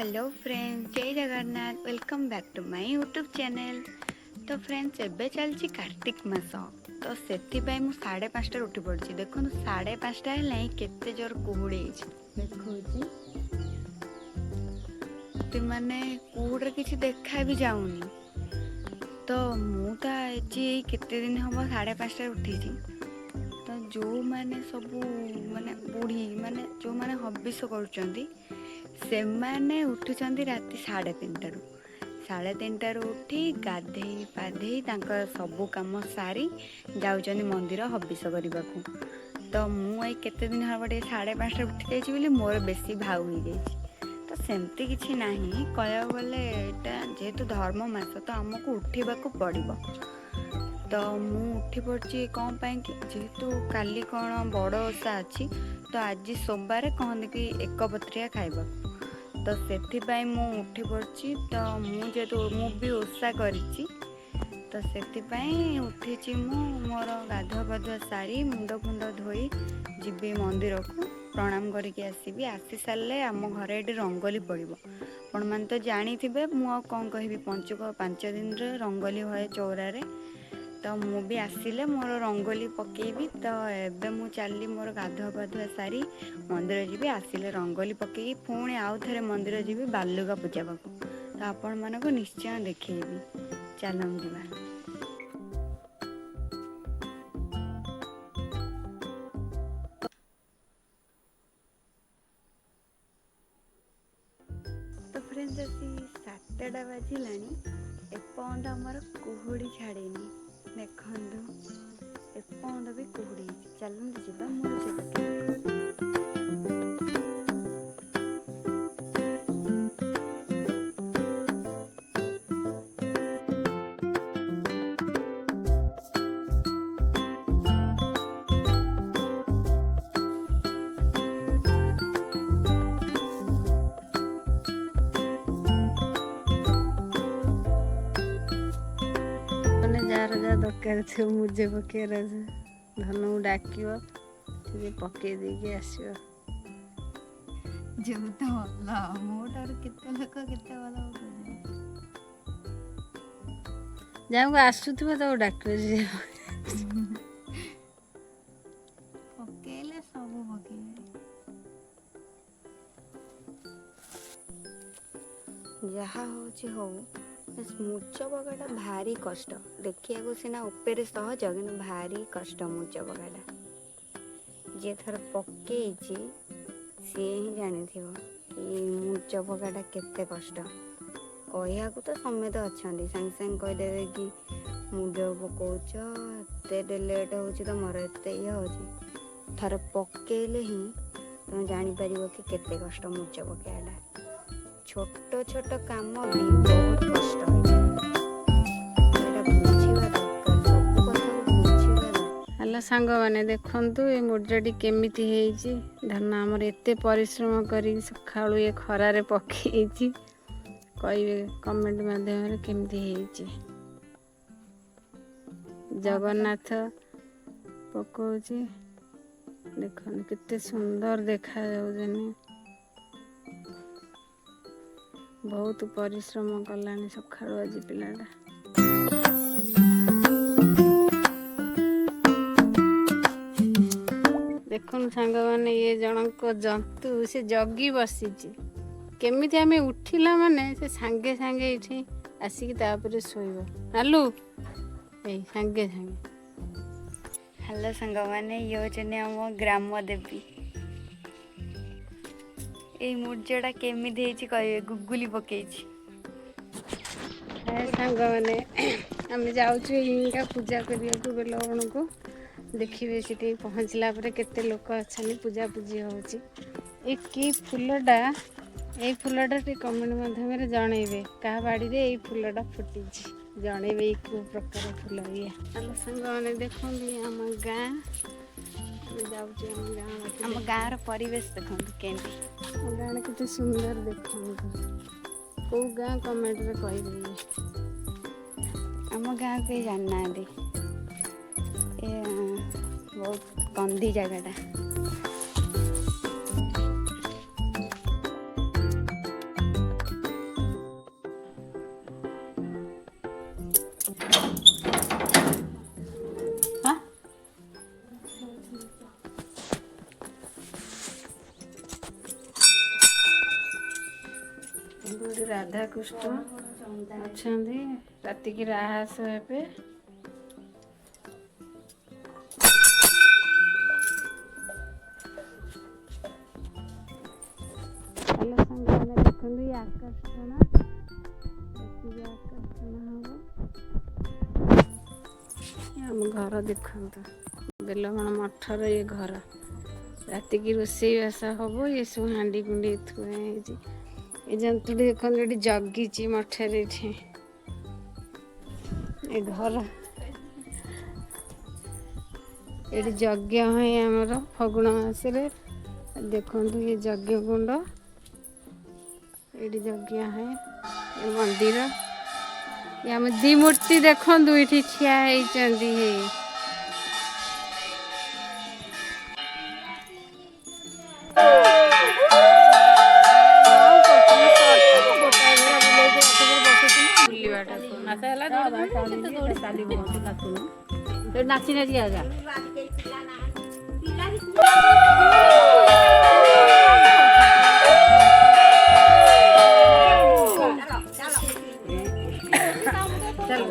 Hello friends, जय Jagannath. Welcome back to my YouTube channel. तो friends, एबे चलची कार्तिक मास, तो सेथिपाई मु 5:30 उठी पड़ी। देखो 5:30 है केते जोर कुहुड़ी देखी माने कुहुड़ किसी देखा भी जाऊनी। तो मु तो केते दिन हम 5:30 उठी। तो जो माने सबू माने बुढ़ी माने जो माने हबिष करुचंदी से माने उठुचंदी राति 3:30 3:30 उठी गाधेई पाधेई तांकर सबू काम सारी जाउचंदी मंदिर हबिष करने को। तो मुझे केते दिन हम 5:30 उठी जाइए मोर बेसी भाव हो जाइए। तो सेमती किसी ना कह गले जेहेतु धर्म मास तो आमको उठा पड़ो। तो मु उठी पड़ी कौन पाई कि जेहेतु काली कौन बड़ ओषा अच्छी, तो आज सोमवार कहते कि एक पत्रिया खाइबा। तो से मु उठी पड़ी। तो जेहेतु मु भी ओषा करी, तो से उठी मोर गाधुआ पाधुआ सारी मुंड फुंड धोई जीवी मंदिर को प्रणाम करके आसबि। आसी सारे आम घर ये रंगोली पड़ो। आपण मैंने तो जानी थे मुझे कौन कह पंचुक 5 दिन रंगोली हुए चौरारे। तो मु भी आसिले मोर रंगोली पकेबी। तो एबे मु चली मोर गाधुआ पाधुआ सारी मंदिर जीवी। आसिले रंगोली पकेई पुणी आउ थे मंदिर जीवी बालुका पूजा पाक। तो आपण मानक निश्चय देखी चलन जीवा। तो फ्रेंड्स, असी 7टा बाजिला एपर्यंत आमर कुहुड़ी छाड़ेनी। देखु एपर्यंत भी कुहुड़ी चलते जीवा मोर से। जार जहाँ दरकार थे मुझे पकेर धन को डाक पकई देके आस जो तो भल मोटर केते लोक केते भल जहाँ को आसुव तो डाक पकेले सब पकेले जहा हो। मूर्च पकाटा भारी कष्ट। देखिए सीना उपरे सहज कि भारी कष्ट मूर्च पकाटा। जी थर पकई सी ही जानी कि मूर्च पकाटा केते कष्ट। कहया तो समेत अच्छा सांगे सांगे कहीदेवे कि मुंड पकाउच एते लेट हो तुम एत ये हो थर पकेले ही तुम जापर कि केते कष्ट मूर्च पकाटा। छोट छोट काम भी बहुत कष्ट है। हेलो सांग मैंने देखु ये मुर्जाटी केमिति हेची। धान आमर एते परिश्रम करी सखाळु ये खरारे पकई कहिबे कमेंट माध्यम केमिति हेची। जगन्नाथ पकाउची देखन केते सुंदर देखा जाउजनी। बहुत परिश्रम कलानी सखाळु आज पिलाटा। देखुन सांग माने ये जनक जंतु से जगी बसी केमिति आमे उठिला माने से सांगे सांगे इठी आसिक तापर सोइबो नालू ए सांगे सांगे। हेलो सांग माने ये जने हम ग्राम देवी। ए मूर्जटा केमिति हेची कहबे गुगुली पकेची। सांग माने आमे जाउछु इनका पूजा करिया को बेलवण को देखिए सीटी पहुँचला पर केते लोक अच्छा पूजा पूजी होची। ए की फूलटा ए फूलटा टे कमेंट माध्यम जनइबे क्या बाड़ी रे ए फूलटा फुटी जनइबे को प्रकार फूल ये। हेलो सांग माने देखंदी आम गाँ जाऊँ आम गाँर परिवेश देखो केंती गाँव केते सुंदर देखो कौ गाँ कमेंट रे कहिबे। आम गाँ के जानना बहुत कंदी जगह। बुढ़ी राधा कृष्ण अच्छा राति की राहास हे हेलो संगे देखते ये आकर्षण आकर्षण हम घर देखते बेलगण मठर ये घर राति की रोषेई बास हम ये सब हांडी कुंडी थुए ये जंतु देखते ये जगिची मठर ये घर ये यज्ञ है आमर फगुण मासरे देखु ये यज्ञ कुंड ये यज्ञ है ये मंदिर ये आम दी मूर्ति देखु ये ठिया होती है नाची नाची आजा चल